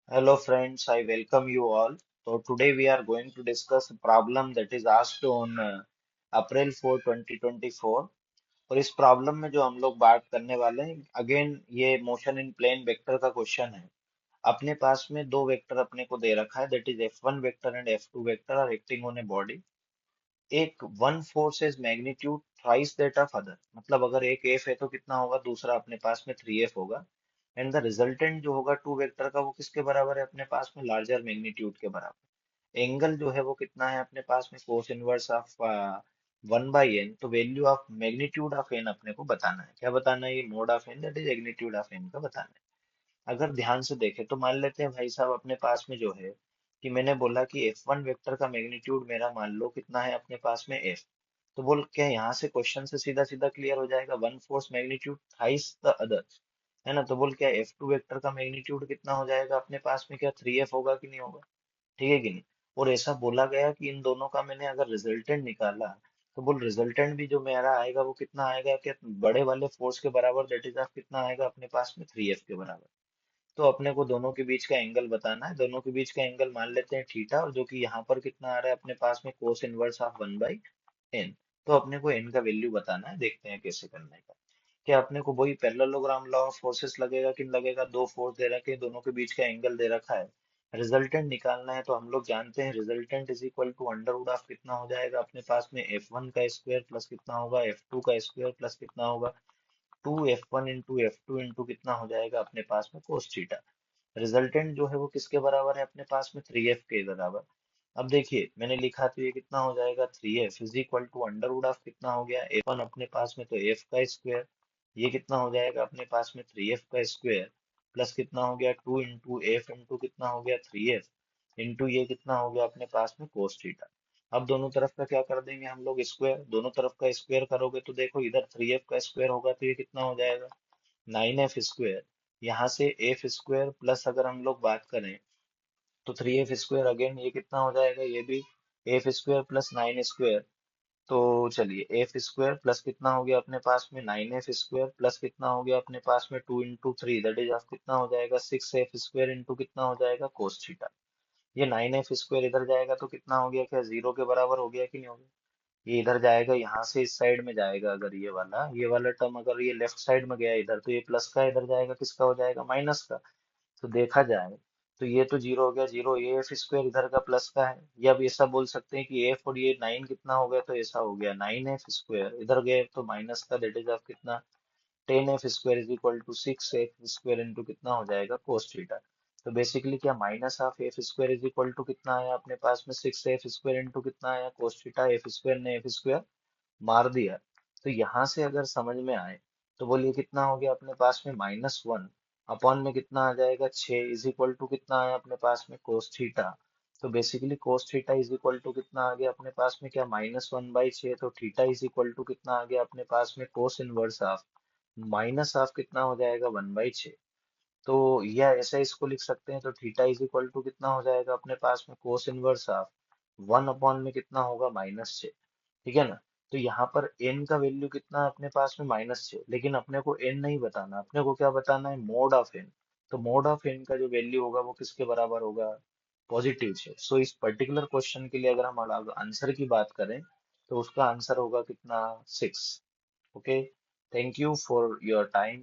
Hello friends, I welcome you all. So today we are going to discuss a problem that is asked on April 4, 2024 और इस problem में जो हम लोग बात करने वाले हैं अगेन ये मोशन इन प्लेन वेक्टर का क्वेश्चन है। अपने पास में दो वेक्टर अपने को दे रखा है that is F1 vector and F2 vector are acting on a body. एक one force is magnitude thrice that of other, मतलब अगर एक एफ है तो कितना होगा, दूसरा अपने पास में 3F होगा। एंड द रिजल्टेंट जो होगा टू वेक्टर का वो किसके बराबर है, अपने पास में लार्जर मैग्नीट्यूड के बराबर। एंगल जो है वो कितना है अपने पास में, कोस इनवर्स ऑफ 1/n। तो value of magnitude of N अपने को बताना है। क्या बताना है, ये mod of N that is magnitude of N का बताना है। अगर ध्यान से देखें तो मान लेते हैं भाई साहब अपने पास में जो है कि मैंने बोला कि F1 वेक्टर का मैग्नीट्यूड मेरा मान लो कितना है अपने पास में F। तो बोल क्या यहाँ से क्वेश्चन से सीधा सीधा क्लियर हो जाएगा, one force magnitude thrice the other, है ना। तो बोल क्या F2 वेक्टर का मैग्नीट्यूड कितना हो जाएगा अपने पास में, क्या 3F होगा कि नहीं होगा, ठीक है कि नहीं। और ऐसा बोला गया कि इन दोनों का मैंने अगर रिजल्टेंट निकाला तो बोल रिजल्टेंट भी जो मेरा आएगा वो कितना आएगा, क्या बड़े वाले फोर्स के बराबर, दैट इज ऑफ कितना आएगा अपने पास में 3F के बराबर। तो अपने को दोनों के बीच का एंगल बताना है। दोनों के बीच का एंगल मान लेते हैं थीटा, और जो कि यहाँ पर कितना आ रहा है अपने पास में, कोस इनवर्स ऑफ 1/n। तो अपने को n का वैल्यू बताना है, देखते हैं कैसे करने का। क्या अपने को वही पैरेललोग्राम लॉ ऑफ फोर्सेस लगेगा कि नहीं लगेगा, दो फोर्स दे रखे हैं, दोनों के बीच का एंगल दे रखा है, रिजल्टेंट निकालना है। तो हम लोग जानते हैं resultant is equal to under root of कितना हो जाएगा अपने पास में, F1 का स्क्वायर प्लस कितना होगा F2 का स्क्वायर प्लस कितना होगा 2F1 इंटू F2 इंटू कितना हो जाएगा अपने पास में कोस थीटा। रिजल्टेंट जो है वो किसके बराबर है अपने पास में, 3F के बराबर। अब देखिए मैंने लिखा तो ये कितना हो जाएगा, 3F is equal to under root of कितना हो गया F1 अपने पास में, तो F का स्क्वायर, ये कितना हो जाएगा अपने पास में 3F का स्क्वायर प्लस कितना हो गया 2 इंटू एफ इंटू कितना हो गया 3F इंटू ये कितना हो गया अपने पास में कोस थीटा। अब दोनों तरफ का क्या कर देंगे हम लोग, स्क्वायर। दोनों तरफ का स्क्वायर करोगे तो देखो इधर 3F का स्क्वायर होगा तो ये कितना हो जाएगा 9F स्क्वायर। यहाँ से एफ स्क्वायर प्लस अगर हम लोग बात करें तो 3F स्क्वायर, अगेन ये कितना हो जाएगा, ये भी एफ स्क्वायर प्लस 9 स्क्वायर। तो चलिए एफ स्क्वायर प्लस कितना हो गया अपने पास में 9F स्क्वायर प्लस कितना हो गया अपने पास में 2 इंटू 3 दैट इज ऑफ कितना हो जाएगा 6F स्क्वायर इंटू कितना हो जाएगा कोस थीटा। ये 9F स्क्वायर इधर जाएगा तो कितना हो गया, क्या जीरो के बराबर हो गया कि नहीं हो गया। ये इधर जाएगा, यहाँ से इस साइड में जाएगा, अगर ये वाला टर्म अगर ये लेफ्ट साइड में गया इधर, तो ये प्लस का इधर जाएगा, किसका हो जाएगा माइनस का। तो देखा जाए तो ये तो जीरो हो गया, जीरो, ये एफ स्क्वायर इधर का प्लस का है। या अब ऐसा बोल सकते हैं कि एफ और ये 9 कितना हो गया, तो ऐसा हो गया 9F स्क्वायर, इधर गए तो माइनस का, दैट इज ऑफ कितना 10F square is equal to 6F square into कितना हो जाएगा कोस थीटा। तो बेसिकली क्या minus of F square is equal to कितना आया अपने पास में 6F स्क्वायर इंटू कितना आया कोस थीटा। एफ स्क्वायर ने एफ स्क्वायर मार दिया। तो यहाँ से अगर समझ में आए तो बोलिए कितना हो गया अपने पास में, -1 अपॉन में कितना आ जाएगा 6 इज इक्वल टू कितना आया अपने पास में कोस थीटा। तो basically cos theta is equal to कितना आ गया अपने पास में, क्या -1/6। तो थीटा इज इक्वल टू कितना आ गया अपने पास में, cos inverse of minus of कितना हो जाएगा 1/6। तो यह ऐसा इसको लिख सकते हैं। तो थीटा इज इक्वल टू कितना हो जाएगा अपने पास में, कोस इनवर्स ऑफ 1 अपॉन में कितना होगा -6, ठीक है ना। तो यहाँ पर n का वैल्यू कितना है अपने पास में -6, लेकिन अपने को n नहीं बताना, अपने को क्या बताना है, मोड ऑफ n। तो मोड ऑफ n का जो वैल्यू होगा वो किसके बराबर होगा, पॉजिटिव से। सो इस पर्टिकुलर क्वेश्चन के लिए अगर हम आंसर की बात करें तो उसका आंसर होगा कितना, 6। Okay, thank you for your time.